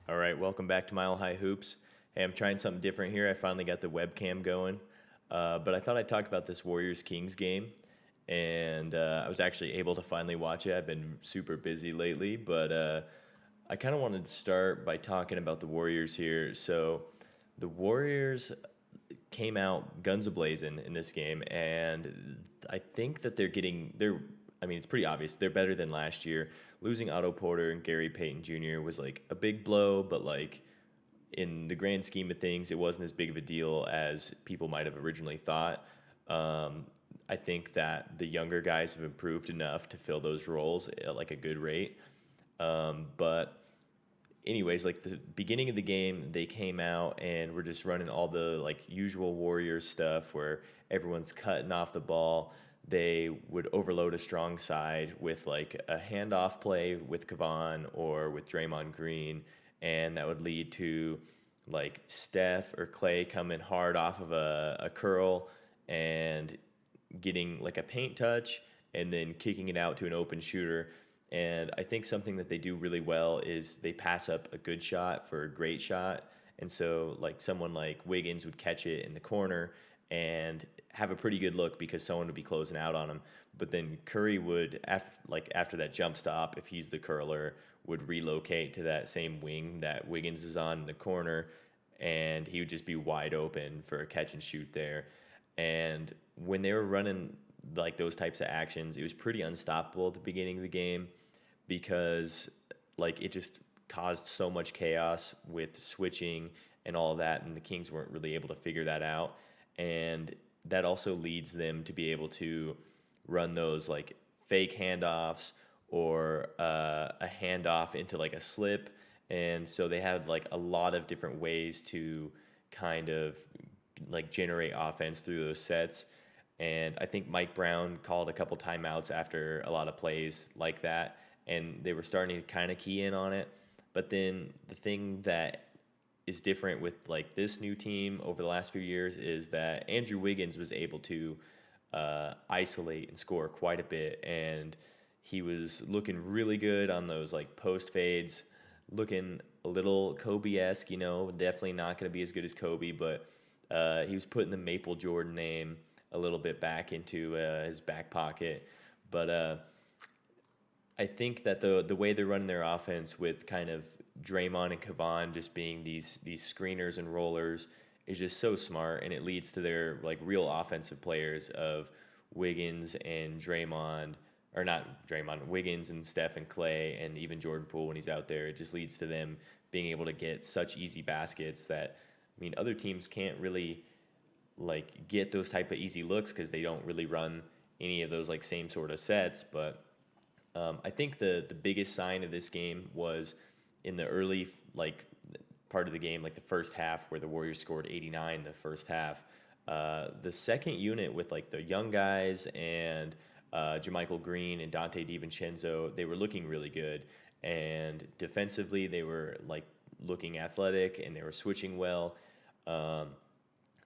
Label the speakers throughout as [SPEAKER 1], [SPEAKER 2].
[SPEAKER 1] All right, welcome back to Mile High Hoops. Hey, I'm trying something different here. I finally got the webcam going, but I thought I'd talk about this Warriors Kings game, and I was actually able to finally watch it. I've been super busy lately, but I kind of wanted to start by talking about the Warriors here. So, the Warriors came out guns a-blazing in this game, and I think that they're. I mean, it's pretty obvious they're better than last year. Losing Otto Porter and Gary Payton Jr. was like a big blow, but like in the grand scheme of things, it wasn't as big of a deal as people might have originally thought. I think that the younger guys have improved enough to fill those roles at like a good rate. But anyways, like the beginning of the game, they came out and were just running all the like usual Warriors stuff where everyone's cutting off the ball. They would overload a strong side with like a handoff play with Kavan or with Draymond Green, and that would lead to like Steph or Clay coming hard off of a curl and getting like a paint touch and then kicking it out to an open shooter. And I think something that they do really well is they pass up a good shot for a great shot. And so, like, someone like Wiggins would catch it in the corner and have a pretty good look because someone would be closing out on him. But then Curry would, after that jump stop, if he's the curler, would relocate to that same wing that Wiggins is on in the corner, and he would just be wide open for a catch and shoot there. And when they were running like those types of actions, it was pretty unstoppable at the beginning of the game because like it just caused so much chaos with switching and all of that, and the Kings weren't really able to figure that out. And that also leads them to be able to run those like fake handoffs or a handoff into like a slip. And so they had like a lot of different ways to kind of like generate offense through those sets. And I think Mike Brown called a couple timeouts after a lot of plays like that, and they were starting to kind of key in on it. But then the thing that is different with like this new team over the last few years is that Andrew Wiggins was able to isolate and score quite a bit, and he was looking really good on those like post fades, looking a little Kobe-esque. Definitely not going to be as good as Kobe, but he was putting the Maple Jordan name a little bit back into his back pocket. But I think that the way they're running their offense with kind of Draymond and Kavan just being these screeners and rollers is just so smart, and it leads to their like real offensive players of Wiggins and Draymond, or not Draymond, Wiggins and Steph and Clay, and even Jordan Poole when he's out there. It just leads to them being able to get such easy baskets that, I mean, other teams can't really like get those type of easy looks because they don't really run any of those like same sort of sets. But I think the biggest sign of this game was in the early like part of the game, like the first half where the Warriors scored 89 in the first half. The second unit with like the young guys and Jermichael Green and Dante DiVincenzo, they were looking really good. And defensively, they were like looking athletic and they were switching well.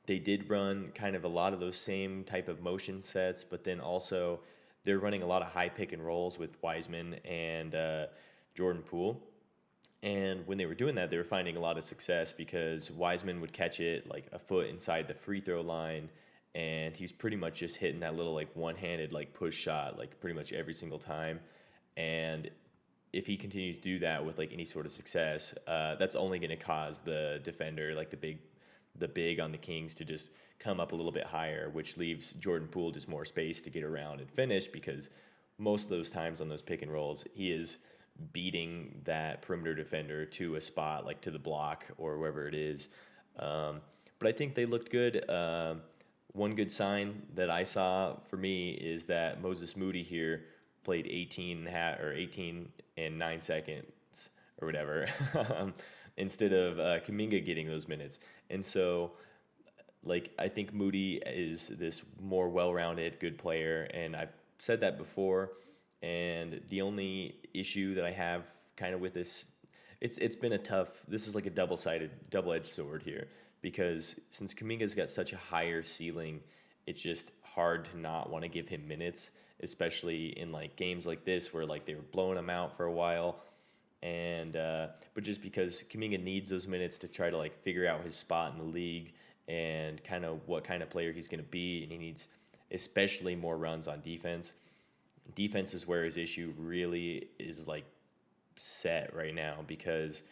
[SPEAKER 1] They did run kind of a lot of those same type of motion sets, but then also they're running a lot of high pick and rolls with Wiseman and Jordan Poole. And when they were doing that, they were finding a lot of success because Wiseman would catch it like a foot inside the free throw line, and he's pretty much just hitting that little like one-handed like push shot like pretty much every single time. And if he continues to do that with like any sort of success, that's only going to cause the defender, like the big on the Kings, to just come up a little bit higher, which leaves Jordan Poole just more space to get around and finish because most of those times on those pick and rolls, he is beating that perimeter defender to a spot, like to the block or wherever it is. But I think they looked good. One good sign that I saw for me is that Moses Moody here played 18 and 9 seconds or whatever instead of Kuminga getting those minutes. And so, like, I think Moody is this more well-rounded, good player, and I've said that before. And the only issue that I have kind of with this, it's been a tough. This is like a double-edged sword here because since Kuminga's got such a higher ceiling, it's just hard to not want to give him minutes, especially in like games like this where like they were blowing him out for a while. and but just because Kuminga needs those minutes to try to like figure out his spot in the league and kind of what kind of player he's going to be, and he needs especially more runs on defense. Defense is where his issue really is like set right now because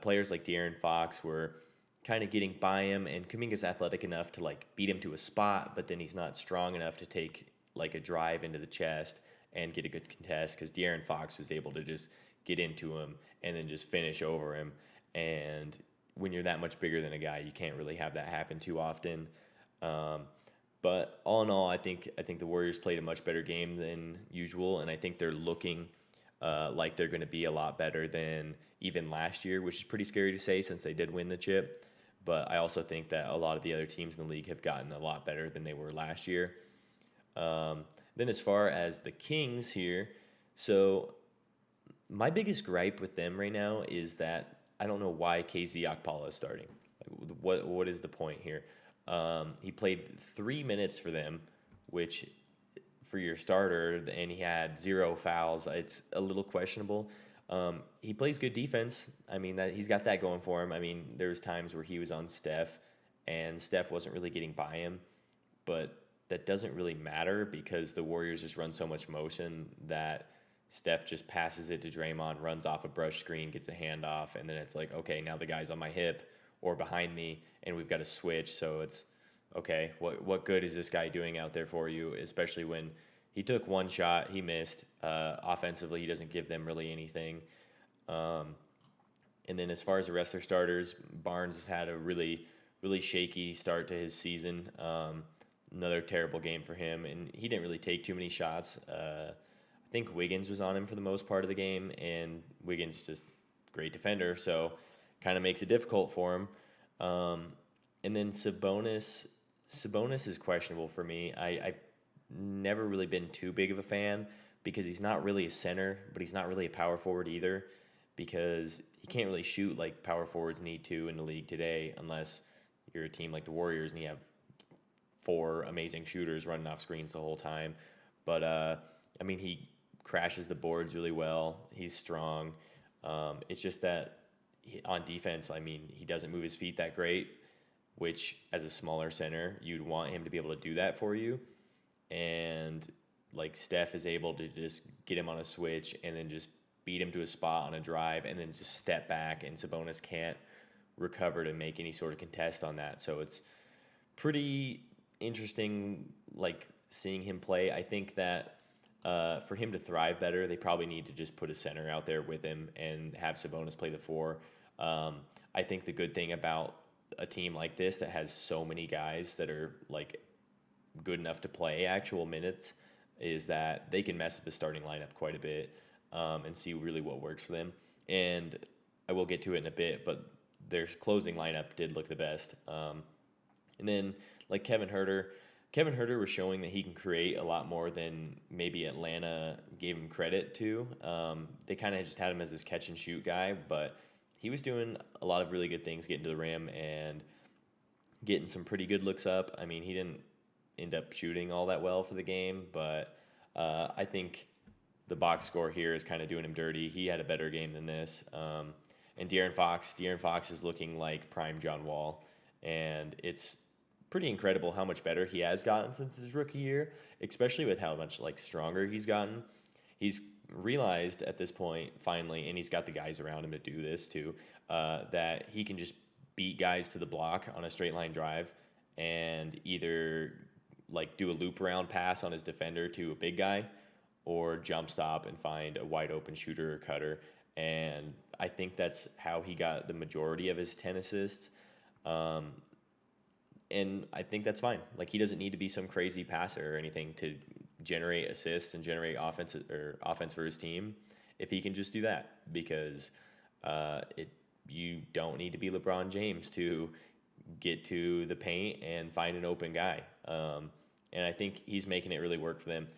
[SPEAKER 1] players like De'Aaron Fox were kind of getting by him, and Kuminga's athletic enough to like beat him to a spot, but then he's not strong enough to take like a drive into the chest and get a good contest because De'Aaron Fox was able to just get into him and then just finish over him. And when you're that much bigger than a guy, you can't really have that happen too often. But all in all, I think the Warriors played a much better game than usual, and I think they're looking like they're going to be a lot better than even last year, which is pretty scary to say since they did win the chip. But I also think that a lot of the other teams in the league have gotten a lot better than they were last year. Then as far as the Kings here, so my biggest gripe with them right now is that I don't know why KZ Okpala is starting. Like, what is the point here? He played 3 minutes for them, which for your starter, and he had 0 fouls. It's a little questionable. He plays good defense. I mean, that he's got that going for him. I mean, there's times where he was on Steph, and Steph wasn't really getting by him, but that doesn't really matter because the Warriors just run so much motion that Steph just passes it to Draymond, runs off a brush screen, gets a handoff, and then it's like, okay, now the guy's on my hip or behind me, and we've got to switch. So it's, okay, what good is this guy doing out there for you, especially when he took one shot, he missed. Offensively, he doesn't give them really anything. And then as far as the rest of their starters, Barnes has had a really, really shaky start to his season. Another terrible game for him, and he didn't really take too many shots. I think Wiggins was on him for the most part of the game, and Wiggins is just a great defender, so kind of makes it difficult for him. And then Sabonis is questionable for me. I've never really been too big of a fan because he's not really a center, but he's not really a power forward either because he can't really shoot like power forwards need to in the league today unless you're a team like the Warriors and you have 4 amazing shooters running off screens the whole time. But, I mean, he crashes the boards really well. He's strong. It's just that on defense, I mean, he doesn't move his feet that great, which as a smaller center, you'd want him to be able to do that for you. And, like, Steph is able to just get him on a switch and then just beat him to a spot on a drive and then just step back, and Sabonis can't recover to make any sort of contest on that. So it's pretty interesting, like, seeing him play. I think that for him to thrive better, they probably need to just put a center out there with him and have Sabonis play the 4. I think the good thing about a team like this that has so many guys that are, like, good enough to play actual minutes is that they can mess with the starting lineup quite a bit and see really what works for them. And I will get to it in a bit, but their closing lineup did look the best. And then, like, Kevin Huerter was showing that he can create a lot more than maybe Atlanta gave him credit to. They kind of just had him as this catch-and-shoot guy, but he was doing a lot of really good things, getting to the rim and getting some pretty good looks up. I mean, he didn't end up shooting all that well for the game, but I think the box score here is kind of doing him dirty. He had a better game than this. And De'Aaron Fox is looking like prime John Wall, and it's pretty incredible how much better he has gotten since his rookie year, especially with how much like stronger he's gotten. He's realized at this point finally, and he's got the guys around him to do this too, that he can just beat guys to the block on a straight line drive and either like do a loop around pass on his defender to a big guy or jump stop and find a wide open shooter or cutter. And I think that's how he got the majority of his 10 assists. And I think that's fine. Like, he doesn't need to be some crazy passer or anything to generate assists and generate offense for his team. If he can just do that, because you don't need to be LeBron James to get to the paint and find an open guy. And I think he's making it really work for them.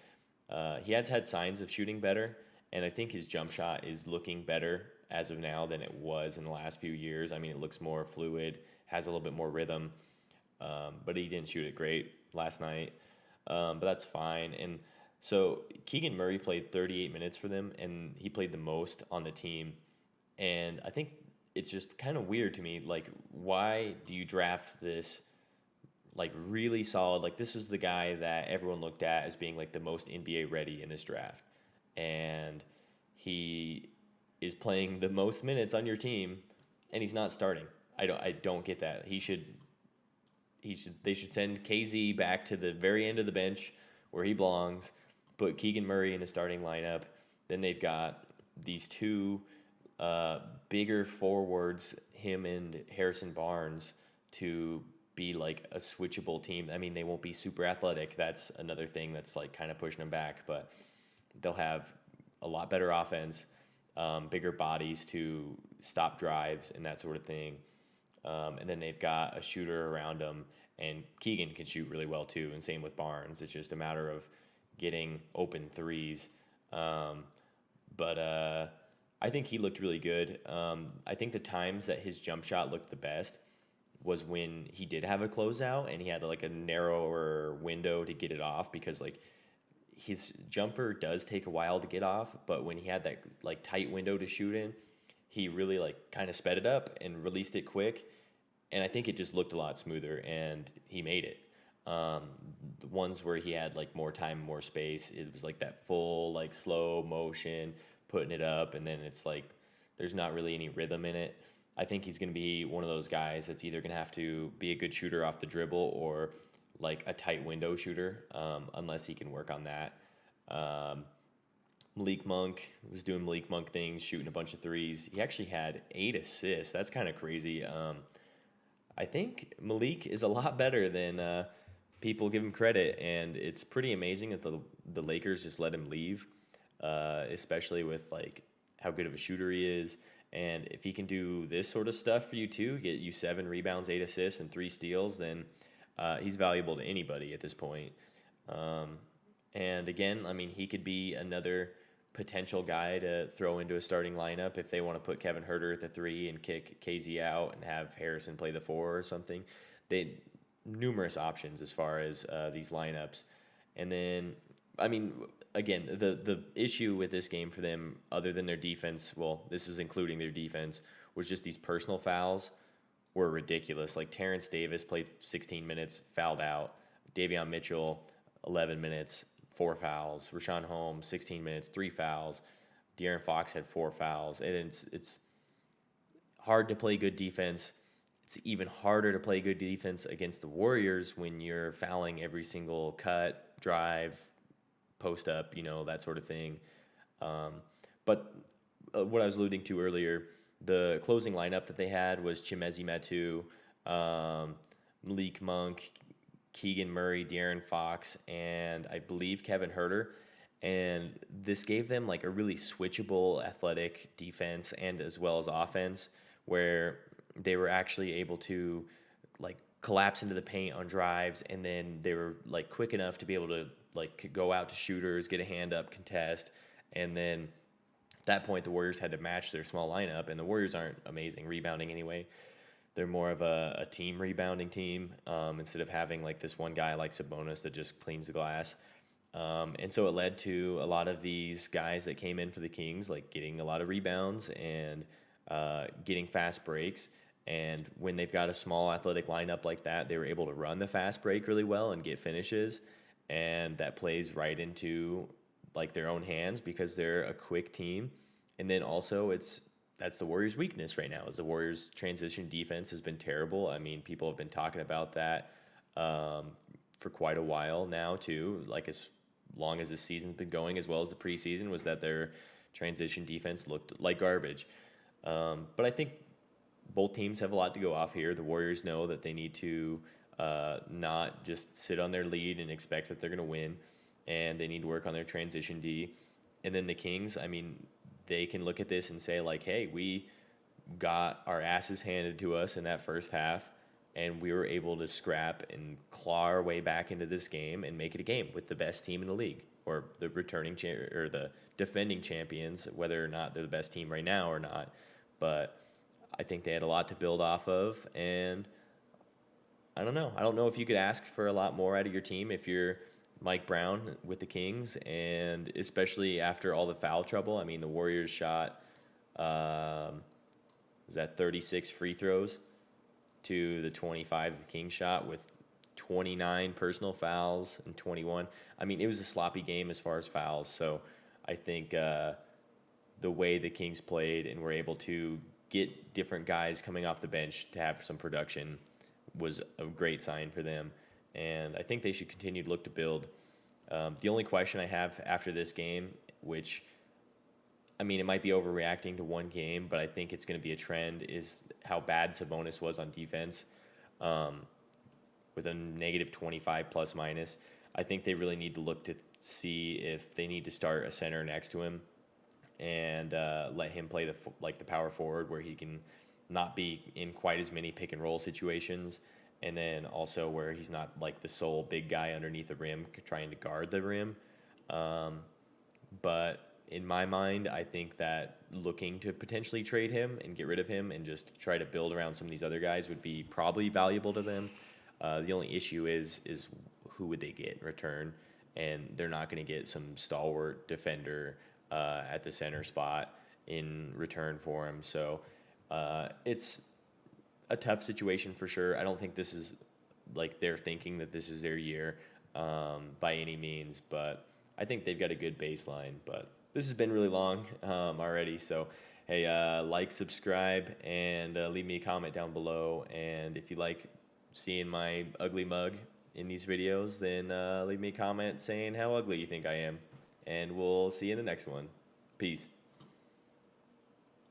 [SPEAKER 1] He has had signs of shooting better, and I think his jump shot is looking better as of now than it was in the last few years. I mean, it looks more fluid, has a little bit more rhythm. But he didn't shoot it great last night. But that's fine. And So Keegan Murray played 38 minutes for them, and he played the most on the team. And I think it's just kind of weird to me. Like, why do you draft this like really solid? Like, this is the guy that everyone looked at as being like the most NBA ready in this draft, and he is playing the most minutes on your team, and he's not starting. I don't get that. They should send KZ back to the very end of the bench where he belongs, put Keegan Murray in the starting lineup. Then they've got these two bigger forwards, him and Harrison Barnes, to be like a switchable team. I mean, they won't be super athletic. That's another thing that's like kind of pushing them back, but they'll have a lot better offense, bigger bodies to stop drives and that sort of thing. And then they've got a shooter around them, and Keegan can shoot really well too, and same with Barnes. It's just a matter of getting open threes. But I think he looked really good. I think the times that his jump shot looked the best was when he did have a closeout and he had like a narrower window to get it off, because like his jumper does take a while to get off, but when he had that like tight window to shoot in, he really like kind of sped it up and released it quick, and I think it just looked a lot smoother, and he made it. The ones where he had like more time, more space, it was like that full like slow motion, putting it up, and then it's like there's not really any rhythm in it. I think he's going to be one of those guys that's either going to have to be a good shooter off the dribble or like a tight window shooter, unless he can work on that. Um, Malik Monk was doing Malik Monk things, shooting a bunch of threes. He actually had 8 assists. That's kind of crazy. I think Malik is a lot better than people give him credit, and it's pretty amazing that the Lakers just let him leave, especially with like how good of a shooter he is. And if he can do this sort of stuff for you too, get you 7 rebounds, 8 assists, and 3 steals, then he's valuable to anybody at this point. And again, I mean, he could be another potential guy to throw into a starting lineup if they want to put Kevin Huerter at the 3 and kick KZ out and have Harrison play the 4 or something. They numerous options as far as these lineups. And then, I mean, again, the issue with this game for them, other than their defense, well, this is including their defense, was just these personal fouls were ridiculous. Like Terrence Davis played 16 minutes, fouled out. Davion Mitchell, 11 minutes, 4 fouls. Rashawn Holmes, 16 minutes, 3 fouls. De'Aaron Fox had 4 fouls. And it's hard to play good defense. It's even harder to play good defense against the Warriors when you're fouling every single cut, drive, post up, that sort of thing. But what I was alluding to earlier, the closing lineup that they had was Chimezi Metu, Malik Monk, Keegan Murray, De'Aaron Fox, and I believe Kevin Huerter. And this gave them like a really switchable athletic defense and as well as offense, where they were actually able to like collapse into the paint on drives, and then they were like quick enough to be able to like go out to shooters, get a hand up, contest, and then at that point the Warriors had to match their small lineup, and the Warriors aren't amazing rebounding anyway. They're more of a team rebounding team, instead of having like this one guy like Sabonis that just cleans the glass. And so it led to a lot of these guys that came in for the Kings like getting a lot of rebounds and getting fast breaks. And when they've got a small athletic lineup like that, they were able to run the fast break really well and get finishes. And that plays right into like their own hands because they're a quick team. And then also that's the Warriors' weakness right now, is the Warriors' transition defense has been terrible. I mean, people have been talking about that for quite a while now too, like as long as the season's been going, as well as the preseason, was that their transition defense looked like garbage. But I think both teams have a lot to go off here. The Warriors know that they need to not just sit on their lead and expect that they're going to win, and they need to work on their transition D. And then the Kings, I mean, they can look at this and say, like, hey, we got our asses handed to us in that first half, and we were able to scrap and claw our way back into this game and make it a game with the best team in the league, or the returning or the defending champions, whether or not they're the best team right now or not. But I think they had a lot to build off of, and I don't know. I don't know if you could ask for a lot more out of your team if you're Mike Brown with the Kings, and especially after all the foul trouble. I mean, the Warriors shot was that 36 free throws to the 25 the Kings shot, with 29 personal fouls and 21. I mean, it was a sloppy game as far as fouls. So I think the way the Kings played and were able to get different guys coming off the bench to have some production was a great sign for them. And I think they should continue to look to build. The only question I have after this game, which, I mean, it might be overreacting to one game, but I think it's going to be a trend, is how bad Sabonis was on defense, with a negative 25 plus minus. I think they really need to look to see if they need to start a center next to him and let him play the power forward, where he can not be in quite as many pick and roll situations, and then also where he's not like the sole big guy underneath the rim trying to guard the rim. But in my mind, I think that looking to potentially trade him and get rid of him and just try to build around some of these other guys would be probably valuable to them. The only issue is who would they get in return, and they're not going to get some stalwart defender at the center spot in return for him. So it's a tough situation for sure. I don't think this is like they're thinking that this is their year by any means, but I think they've got a good baseline. But this has been really long already, so hey, like, subscribe, and leave me a comment down below. And if you like seeing my ugly mug in these videos, then leave me a comment saying how ugly you think I am. And we'll see you in the next one. Peace.